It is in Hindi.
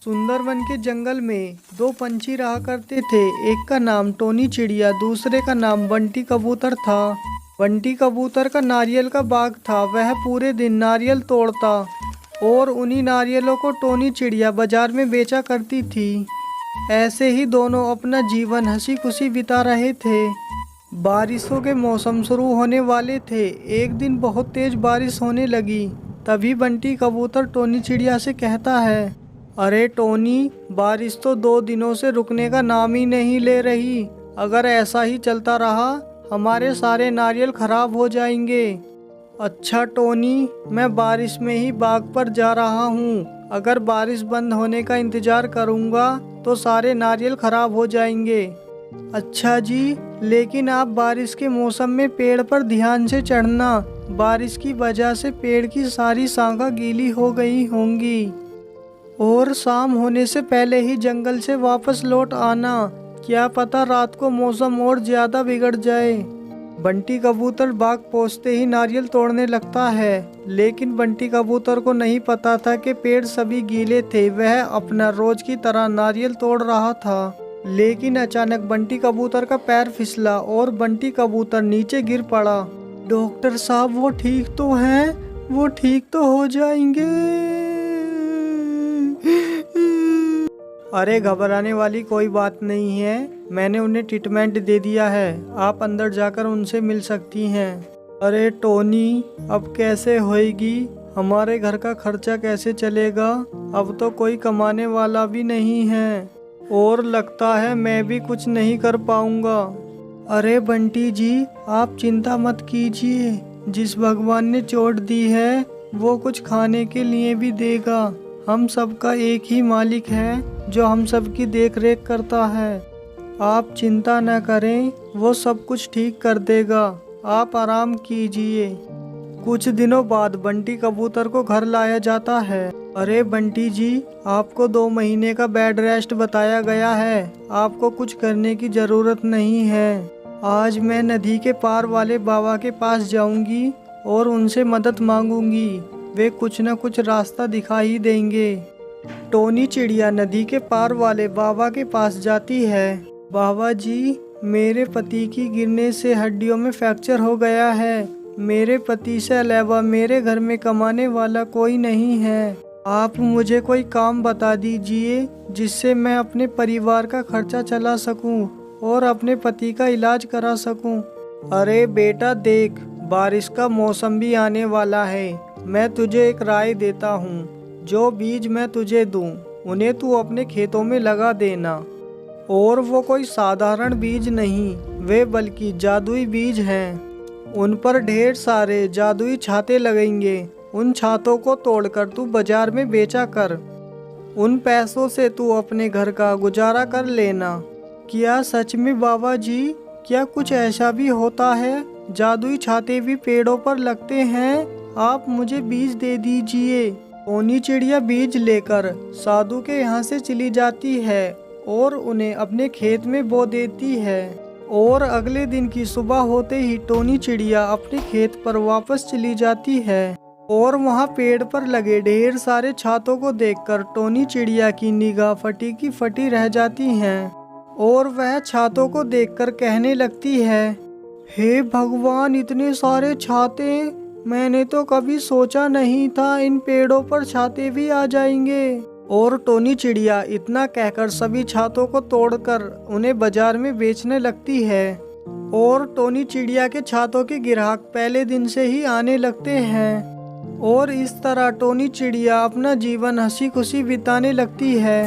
सुंदरवन के जंगल में दो पंछी रहा करते थे। एक का नाम टोनी चिड़िया, दूसरे का नाम बंटी कबूतर था। बंटी कबूतर का नारियल का बाग था। वह पूरे दिन नारियल तोड़ता और उन्हीं नारियलों को टोनी चिड़िया बाजार में बेचा करती थी। ऐसे ही दोनों अपना जीवन हंसी खुशी बिता रहे थे। बारिशों के मौसम शुरू होने वाले थे। एक दिन बहुत तेज बारिश होने लगी। तभी बंटी कबूतर टोनी चिड़िया से कहता है, अरे टोनी, बारिश तो 2 दिनों से रुकने का नाम ही नहीं ले रही। अगर ऐसा ही चलता रहा हमारे सारे नारियल खराब हो जाएंगे। अच्छा टोनी, मैं बारिश में ही बाग पर जा रहा हूँ। अगर बारिश बंद होने का इंतजार करूँगा तो सारे नारियल खराब हो जाएंगे। अच्छा जी, लेकिन आप बारिश के मौसम में पेड़ पर ध्यान से चढ़ना। बारिश की वजह से पेड़ की सारी शाखा गीली हो गई होंगी। और शाम होने से पहले ही जंगल से वापस लौट आना। क्या पता रात को मौसम और ज्यादा बिगड़ जाए। बंटी कबूतर बाग पहुंचते ही नारियल तोड़ने लगता है, लेकिन बंटी कबूतर को नहीं पता था कि पेड़ सभी गीले थे। वह अपना रोज की तरह नारियल तोड़ रहा था, लेकिन अचानक बंटी कबूतर का पैर फिसला और बंटी कबूतर नीचे गिर पड़ा। डॉक्टर साहब, वो ठीक तो हैं? वो ठीक तो हो जाएंगे? अरे घबराने वाली कोई बात नहीं है, मैंने उन्हें ट्रीटमेंट दे दिया है। आप अंदर जाकर उनसे मिल सकती हैं। अरे टोनी, अब कैसे होएगी? हमारे घर का खर्चा कैसे चलेगा? अब तो कोई कमाने वाला भी नहीं है और लगता है मैं भी कुछ नहीं कर पाऊंगा। अरे बंटी जी, आप चिंता मत कीजिए। जिस भगवान ने चोट दी है वो कुछ खाने के लिए भी देगा। हम सबका एक ही मालिक है जो हम सबकी देख रेख करता है। आप चिंता न करें, वो सब कुछ ठीक कर देगा। आप आराम कीजिए। कुछ दिनों बाद बंटी कबूतर को घर लाया जाता है। अरे बंटी जी, आपको 2 महीने का बेड रेस्ट बताया गया है। आपको कुछ करने की जरूरत नहीं है। आज मैं नदी के पार वाले बाबा के पास जाऊंगी और उनसे मदद मांगूंगी। वे कुछ न कुछ रास्ता दिखा ही देंगे। टोनी चिड़िया नदी के पार वाले बाबा के पास जाती है। बाबा जी, मेरे पति की गिरने से हड्डियों में फ्रैक्चर हो गया है। मेरे पति से अलावा मेरे घर में कमाने वाला कोई नहीं है। आप मुझे कोई काम बता दीजिए जिससे मैं अपने परिवार का खर्चा चला सकूं और अपने पति का इलाज करा सकूं। अरे बेटा देख, बारिश का मौसम भी आने वाला है। मैं तुझे एक राय देता हूँ। जो बीज मैं तुझे दूं उन्हें तू अपने खेतों में लगा देना। और वो कोई साधारण बीज नहीं, वे बल्कि जादुई बीज हैं। उन पर ढेर सारे जादुई छाते लगेंगे। उन छातों को तोड़कर तू बाजार में बेचा कर। उन पैसों से तू अपने घर का गुजारा कर लेना। क्या सच में बाबा जी? क्या कुछ ऐसा भी होता है? जादुई छाते भी पेड़ों पर लगते हैं? आप मुझे बीज दे दीजिए। टोनी चिड़िया बीज लेकर साधु के यहाँ से चली जाती है और उन्हें अपने खेत में बो देती है। और अगले दिन की सुबह होते ही टोनी चिड़िया अपने खेत पर वापस चली जाती है और वहाँ पेड़ पर लगे ढेर सारे छातों को देखकर टोनी चिड़िया की निगाह फटी की फटी रह जाती है और वह छातों को देखकर कहने लगती है, हे भगवान, इतने सारे छाते! मैंने तो कभी सोचा नहीं था इन पेड़ों पर छाते भी आ जाएंगे। और टोनी चिड़िया इतना कहकर सभी छातों को तोड़कर उन्हें बाजार में बेचने लगती है। और टोनी चिड़िया के छातों के ग्राहक पहले दिन से ही आने लगते हैं और इस तरह टोनी चिड़िया अपना जीवन हंसी खुशी बिताने लगती है।